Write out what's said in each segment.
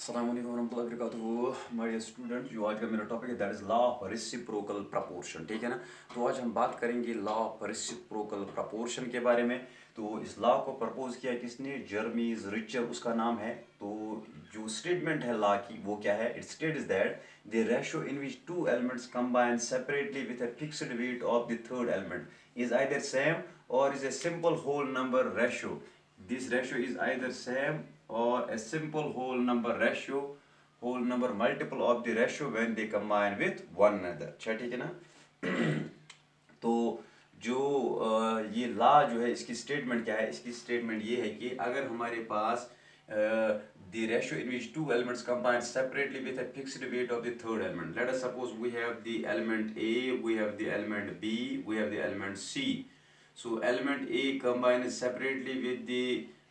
अस्सलाम वालेकुम वरहमतुल्लाहि वबरकातुहू माय डियर स्टूडेंट। जो आज का मेरा टॉपिक है that is law of reciprocal proportion. ठीक है ना। तो आज हम बात करेंगे लॉ ऑफ रेसिप्रोकल प्रपोर्शन के बारे में। तो इस लॉ को प्रपोज किया किसने? जर्मीज रिचर उसका नाम है। तो जो स्टेटमेंट है लॉ की वो क्या है? It states that the ratio in which two elements combine separately with a fixed weight of the third element is either same और is a simple whole number ratio. This ratio is either same or a simple whole number multiple of the ratio when they combine with one another. अच्छा ठीक है ना। तो जो ये law जो है इसकी स्टेटमेंट क्या है? इसकी स्टेटमेंट ये है कि अगर हमारे पास the ratio in which two elements combine separately with a fixed weight of the third element. Let us suppose we have the element A, we have the element B, we have the element C. So element A combines separately with the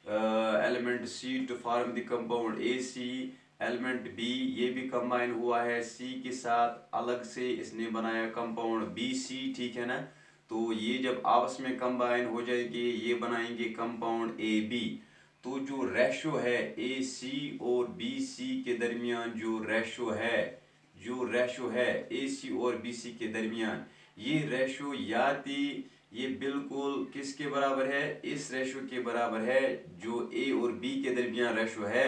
element C to form the compound AC. Element B ये भी combine हुआ है C के साथ, अलग से इसने बनाया कंपाउंड BC। ठीक है ना। तो ये जब आपस में कंबाइन हो जाएंगे ये बनाएंगे कंपाउंड AB। तो जो रेशो है AC और BC के दरमियान जो रेशो है AC और BC के दरमियान, ये रेशो ये बिल्कुल किसके बराबर है? इस रेशो के बराबर है जो A और B के दरमियान रेशो है,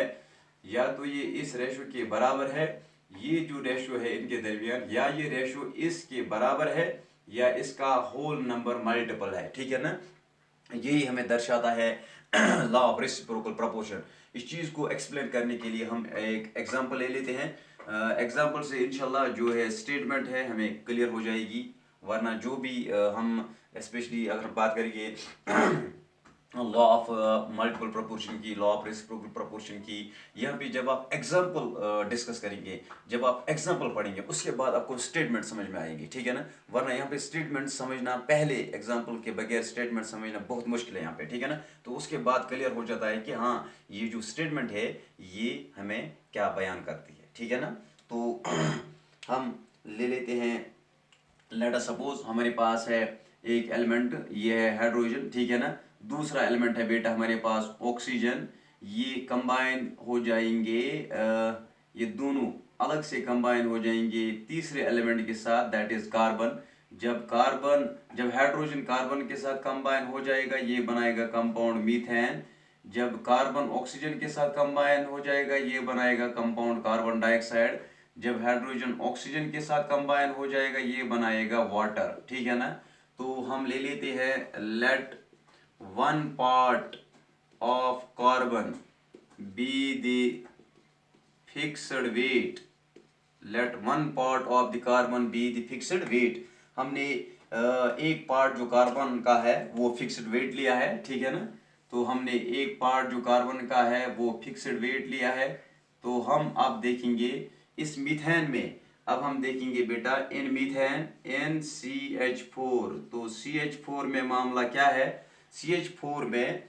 या तो ये इस रेशो के बराबर है, ये जो रेशो है इनके दरमियान, या ये रेशो इसके बराबर है या इसका होल नंबर मल्टीपल है। ठीक है ना। यही हमें दर्शाता है लॉ ऑफ रेसिप्रोकल प्रपोर्शन। इस चीज़ को एक्सप्लेन करने के लिए हम एक एग्जांपल ले लेते हैं। एग्जांपल से इंशाल्लाह जो है स्टेटमेंट है हमें क्लियर हो जाएगी। वरना जो भी हम स्पेशली अगर बात करेंगे लॉ ऑफ मल्टीपल प्रोपोर्शन की, लॉ ऑफ रेसिप्रोकल प्रोपोर्शन की, यहाँ पे जब आप एग्जांपल डिस्कस करेंगे, जब आप एग्जांपल पढ़ेंगे उसके बाद आपको स्टेटमेंट समझ में आएगी। ठीक है ना। वरना यहाँ पे स्टेटमेंट समझना, पहले एग्जांपल के बगैर स्टेटमेंट समझना बहुत मुश्किल है यहाँ पे। ठीक है ना। तो उसके बाद क्लियर हो जाता है कि हाँ ये जो स्टेटमेंट है ये हमें क्या बयान करती है। ठीक है ना। तो हम ले लेते हैं, लेट अस सपोज हमारे पास है एक एलिमेंट, ये है हाइड्रोजन। ठीक है ना। दूसरा एलिमेंट है बेटा हमारे पास ऑक्सीजन। ये कंबाइन हो जाएंगे, ये दोनों अलग से कंबाइन हो जाएंगे तीसरे एलिमेंट के साथ, दैट इज कार्बन। जब हाइड्रोजन कार्बन के साथ कंबाइन हो जाएगा ये बनाएगा कंपाउंड मीथेन। जब कार्बन ऑक्सीजन के साथ कंबाइन हो जाएगा ये बनाएगा कंपाउंड कार्बन डाइऑक्साइड। जब हाइड्रोजन ऑक्सीजन के साथ कंबाइन हो जाएगा ये बनाएगा वाटर। ठीक है ना। तो हम ले लेते हैं, let one part of carbon be the fixed weight, let one part of the carbon be the fixed weight. हमने एक पार्ट जो कार्बन का है वो फिक्स्ड वेट लिया है। ठीक है ना। तो हमने एक पार्ट जो कार्बन का है वो फिक्स्ड वेट लिया है। तो हम अब देखेंगे इस मीथेन में, अब हम देखेंगे बेटा इन मीथेन NCH4। तो CH4 में मामला क्या है? CH4 में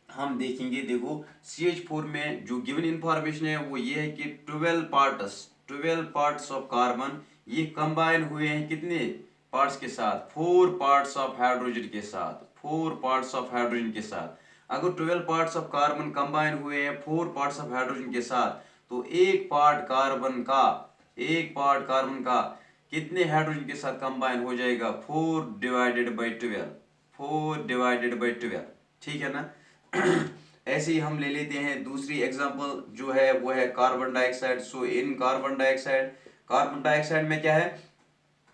हम देखेंगे, देखो CH4 में जो गिवन इंफॉर्मेशन है वो ये है कि 12 पार्ट्स ऑफ कार्बन ये कंबाइन हुए हैं कितने पार्ट्स के साथ? 4 पार्ट्स ऑफ हाइड्रोजन के साथ, 4 पार्ट्स ऑफ हाइड्रोजन के साथ। अगर 12 पार्ट्स ऑफ कार्बन कंबाइन हुए हैं 4 पार्ट्स ऑफ हाइड्रोजन के साथ, तो एक पार्ट कार्बन का कितने हाइड्रोजन के साथ कंबाइन हो जाएगा? 4 डिवाइडेड बाई 12, 4 डिवाइडेड बाई 12। ठीक है ना। ऐसे ही हम ले लेते हैं दूसरी एग्जांपल जो है वो है कार्बन डाइऑक्साइड। सो इन कार्बन डाइऑक्साइड में क्या है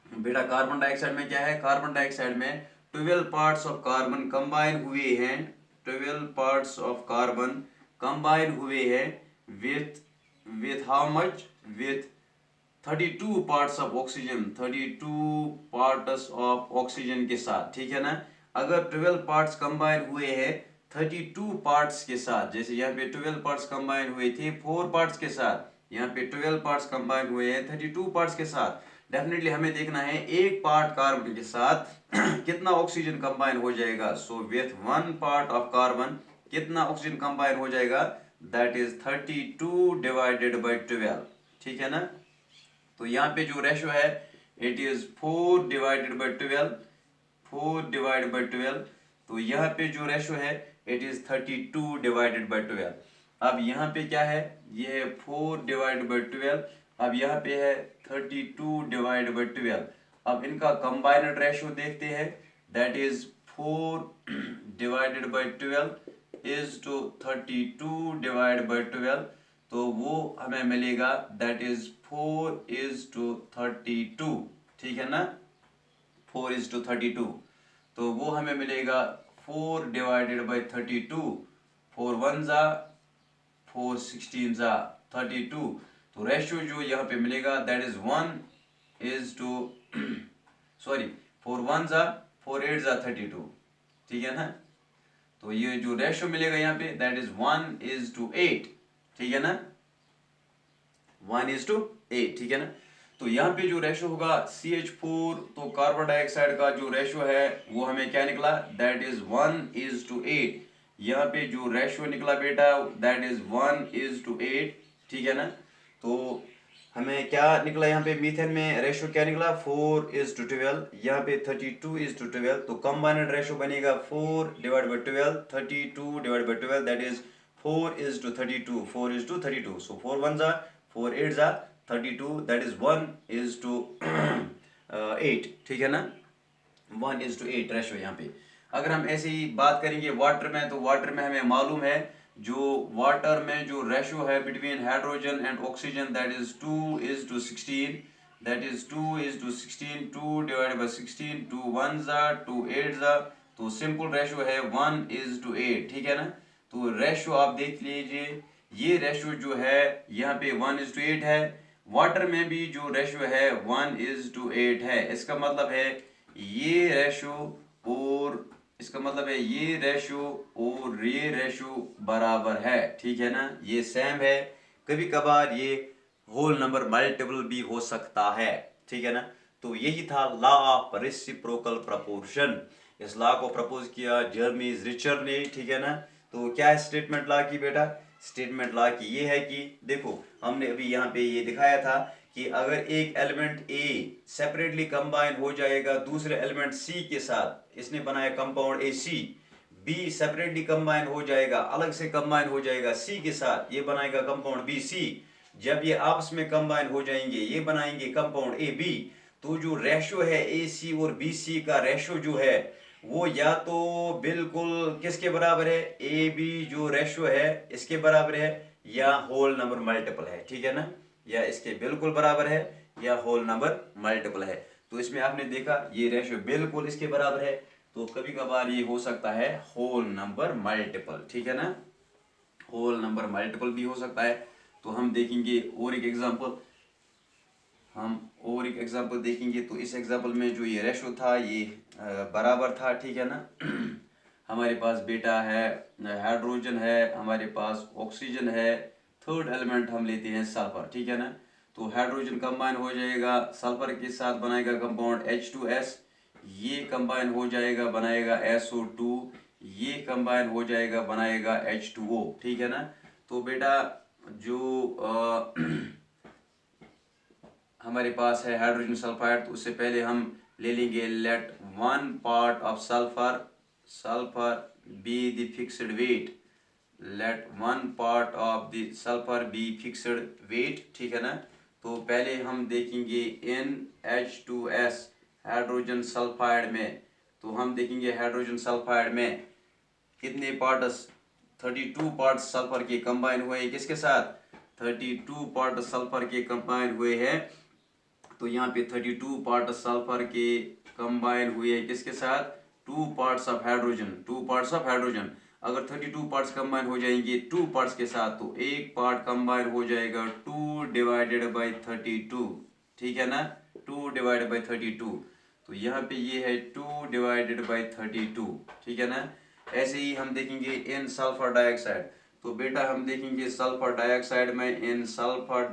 बेटा? कार्बन डाइऑक्साइड में क्या है? कार्बन डाइऑक्साइड में 12 पार्ट्स ऑफ कार्बन कंबाइन हुए हैं, 12 पार्ट्स ऑफ कार्बन कंबाइन हुए हैं with how much? With 32 parts of oxygen, 32 parts of oxygen के साथ। ठीक है ना। अगर 12 पार्ट्स कंबाइन हुए हैं 32 पार्ट्स के साथ, जैसे यहाँ पे 12 पार्ट्स कंबाइन हुए थे 4 पार्ट्स के साथ, यहाँ पे 12 पार्ट्स कंबाइन हुए हैं 32 पार्ट्स के साथ, डेफिनेटली हमें देखना है एक पार्ट कार्बन के साथ कितना ऑक्सीजन कंबाइन हो जाएगा। So with 1 part of carbon कितना ऑक्सीजन कंबाइन हो जाएगा? That is 32 divided by 12। ठीक है ना। तो यहाँ पे जो रेशो है it is 4 divided by 12, 4 divided by 12। तो यहाँ पे जो रेशो है इट इज 32 डिवाइडेड बाई 12। अब यहाँ पे क्या है, ये है 4 डिवाइड बाई 12। अब यहाँ पे है 32 डिवाइड बाई 12। अब इनका कंबाइनड रेशियो देखते हैं, that is 4 divided by 12 is to 32 divide by 12। तो वो हमें मिलेगा दैट इज 4 इज टू 32, ठीक है ना, 4 इज टू 32। तो वो हमें मिलेगा 4 डिवाइडेड बाई 32, 4 वन ज़ा 4 16 ज़ा 32। तो रेशियो जो यहाँ पे मिलेगा that is 1 is to sorry 4 one ज़ा 4 8 ज़ा 32, ठीक है ना। तो ये जो रेशियो मिलेगा यहाँ पे दैट इज 1 इज टू 8, ठीक है ना, 1 इज टू 8, ठीक है ना। तो यहाँ पे जो रेशियो होगा CH4, तो कार्बन डाइऑक्साइड का जो रेशियो है वो हमें क्या निकला, दैट इज 1 इज टू 8। यहाँ पे जो रेशियो निकला बेटा दैट इज 1 इज टू 8, ठीक है ना। तो हमें क्या निकला यहाँ पे, मीथेन में रेशियो क्या निकला 4 इज टू 12, यहाँ पे 32 इज टू 12। तो कंबाइंड रेशियो बनेगा 4 divide by 12, 32 divide by 12 that is 4 is to 32, 4 is to 32. So 4 ones are 4 eights are 32, that is 1 is to 8, ठीक है ना, 1 is to 8 रेशियो यहाँ पे। अगर हम ऐसे ही बात करेंगे वाटर में, तो वाटर में हमें मालूम है जो वाटर में जो रेशियो है between hydrogen and oxygen that is 2 is to 16, that is 2 is to 16, 2 divide by 16, 2 ones are 2 eights are, तो सिंपल रेशियो है 1 is to 8, ठीक है ना। तो रेशियो आप देख लीजिए, ये रेशियो जो है यहाँ पे 1 is to 8 है, वाटर में भी जो रेशियो है 1 is to 8 है। इसका मतलब है ये रेशियो और इसका मतलब है ये रेशियो और ये रेशियो बराबर है, ठीक है ना, ये सेम है। कभी कभार ये होल नंबर मल्टीपल भी हो सकता है, ठीक है ना। तो यही था लॉ ऑफ रेसिप्रोकल प्रपोर्शन। इस लॉ को प्रपोज किया जर्मीज रिचर ने, ठीक है ना। तो क्या स्टेटमेंट लॉ की बेटा, स्टेटमेंट लॉ की ये है कि देखो हमने अभी यहाँ पे ये दिखाया था कि अगर एक एलिमेंट ए सेपरेटली कंबाइन हो जाएगा दूसरे एलिमेंट सी के साथ, इसने बनाया compound A C, B separately combine हो जाएगा, अलग से कंबाइन हो जाएगा सी के साथ, ये बनाएगा कंपाउंड बी सी। जब ये आपस में कंबाइन हो जाएंगे ये बनाएंगे कंपाउंड ए बी। तो जो रेशियो है ए सी और बी सी का रेशियो जो है वो या तो बिल्कुल किसके बराबर है, ए बी जो रेशियो है इसके बराबर है, या होल नंबर मल्टीपल है, ठीक है ना, या इसके बिल्कुल बराबर है या होल नंबर मल्टीपल है। तो इसमें आपने देखा ये रेशियो बिल्कुल इसके बराबर है, तो कभी कभार ये हो सकता है होल नंबर मल्टीपल, ठीक है ना, होल नंबर मल्टीपल भी हो सकता है। तो हम देखेंगे और एक एग्जांपल देखेंगे। तो इस एग्जांपल में जो ये रेशो था ये बराबर था, ठीक है ना। हमारे पास बेटा है हाइड्रोजन है, हमारे पास ऑक्सीजन है, थर्ड एलिमेंट हम लेते हैं सल्फर, ठीक है ना। तो हाइड्रोजन कंबाइन हो जाएगा सल्फर के साथ बनाएगा कंपाउंड H2S, ये कंबाइन हो जाएगा बनाएगा SO2, ये कंबाइन हो जाएगा बनाएगा H2O, ठीक है ना। तो बेटा जो हमारे पास है हाइड्रोजन सल्फाइड, तो उससे पहले हम ले लेंगे let 1 part of sulphur be the fixed weight, let 1 part of the sulphur be fixed weight, ठीक है ना। तो पहले हम देखेंगे इन H2S हाइड्रोजन सल्फाइड में, तो हम देखेंगे हाइड्रोजन सल्फाइड में कितने पार्ट्स, 32 पार्ट्स सल्फर के कंबाइन हुए हैं, किसके साथ 32 पार्ट सल्फर के कंबाइन हुए हैं। तो यहाँ पे 32 पार्ट सल्फर के कंबाइन हुए हैं किसके साथ, 2 पार्ट्स ऑफ हाइड्रोजन। अगर 32 पार्ट्स कंबाइन हो जाएंगे 2 पार्ट्स के साथ, तो एक पार्ट कंबाइन हो जाएगा 2 डिवाइडेड बाई 32, ठीक है ना, 2 डिवाइडेड बाई 32। तो यहाँ पे ये है 2 डिवाइडेड बाई 32, ठीक है ना। ऐसे ही हम देखेंगे इन सल्फर डाइऑक्साइड, तो बेटा हम देखेंगे सल्फर डाइऑक्साइड में इन सल्फर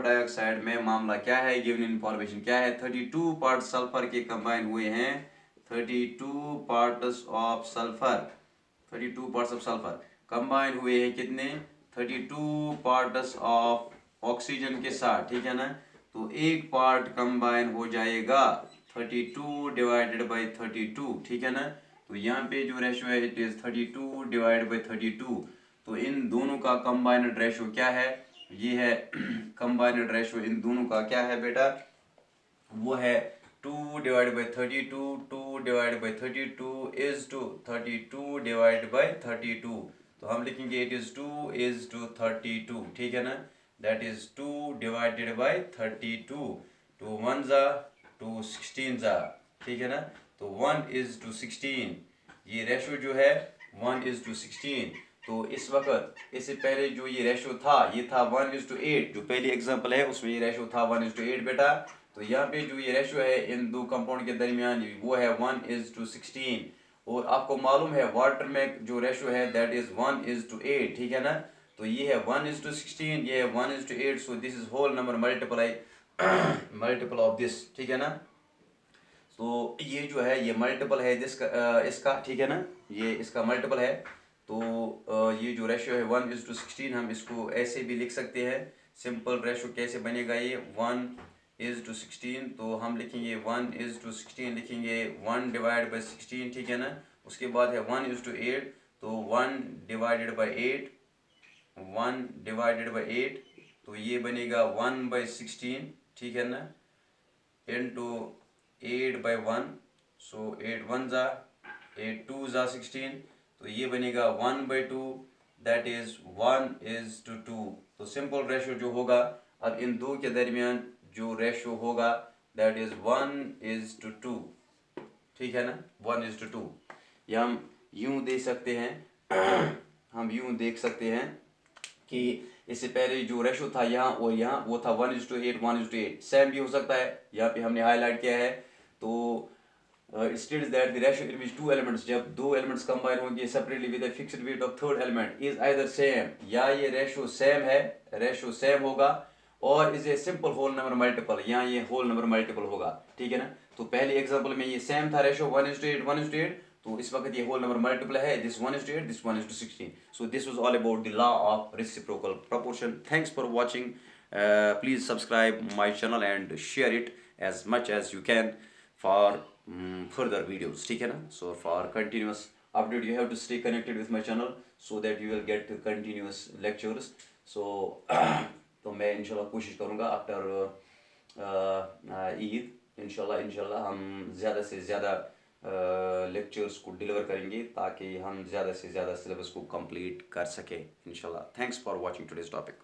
डाइऑक्साइड में मामला क्या है, गिवन इंफॉर्मेशन क्या है, 32 पार्ट सल्फर के कंबाइन हुए हैं, 32 पार्ट्स ऑफ सल्फर कंबाइन हुए हैं कितने, 32 पार्ट्स ऑफ ऑक्सीजन के साथ, ठीक है ना। तो एक पार्ट कंबाइन हो जाएगा 32 डिवाइडेड बाई 32, ठीक है ना। तो यहाँ पे जो रेशियो है इट इज 32 डिवाइड बाई 32। तो इन दोनों का कंबाइंड रेशो क्या है, ये है कंबाइंड रेशो इन दोनों का क्या है बेटा, वो है 2/32, 2/32 इज टू 32/32। तो हम लिखेंगे इट इज 2:32, ठीक है ना, दैट इज 2/32। टू वन ज़ा टू 16 ज़ा, ठीक है ना, तो 1:16, ये रेशो जो है 1:16। तो इस वक्त इससे पहले जो ये रेशो था ये था 1:8, जो पहली एग्जांपल है उसमें ये रेशो था 1:8 बेटा। तो यहाँ पे जो ये रेशो है इन दो कंपाउंड के दरमियान वो है 1:16, और आपको मालूम है वाटर में जो रेशो है दैट इज 1:8, ठीक है ना। तो ये है 1:16, ये है 1:8, so this is whole number multiply multiple of this, ठीक है ना। तो ये जो है ये मल्टीपल है इसका, ठीक है ना, ये इसका मल्टीपल है। तो ये जो रेशो है 1:16, हम इसको ऐसे भी लिख सकते हैं। सिंपल रेशो कैसे बनेगा, ये 1:16, तो हम लिखेंगे 1:16 लिखेंगे 1/16, ठीक है ना। उसके बाद है 1:8, तो 1/8, 1/8, तो ये बनेगा 1/16, ठीक है ना, इंटू 8/1, सो 8 1 ज़ा 8 2 ज़ा 16, तो ये बनेगा 1/2, दैट इज 1:2। तो सिंपल रेशो जो होगा अब इन दो के दरमियान जो रेशो होगा दैट इज 1:2, ठीक है ना, 1:2। या हम यूं दे सकते हैं हम यूं देख सकते हैं कि इससे पहले जो रेशो था यहाँ और यहाँ वो था 1:8, 1:8, सेम भी हो सकता है, यहाँ पे हमने हाईलाइट किया है। तो it states that the ratio in which two elements, जब दो एलिमेंट्स कंबाइन होंगे separately with fixed weight of third element is either same, या ये रेशो सेम है, रेशो सेम होगा, और is a simple whole number multiple, यहाँ ये होल नंबर मल्टीपल होगा, ठीक है ना। तो पहले एग्जांपल में ये सेम था रेशो 1:8, 1:8, तो इस वक्त ये होल नंबर मल्टीपल है, this 1:8, this 1:16। So this was all about the law of reciprocal proportion. Thanks for watching, please subscribe my channel and share it as much as you can for further videos, ठीक है ना। So for continuous update you have to stay connected with my channel so that you will get continuous lectures. So तो मैं इंशाल्लाह कोशिश करूँगा after Eid इंशाल्लाह हम ज़्यादा से ज़्यादा लेक्चर्स को डिलीवर करेंगे ताकि हम ज़्यादा से ज़्यादा सिलेबस को कंप्लीट कर सकें इंशाल्लाह। Thanks for watching today's topic.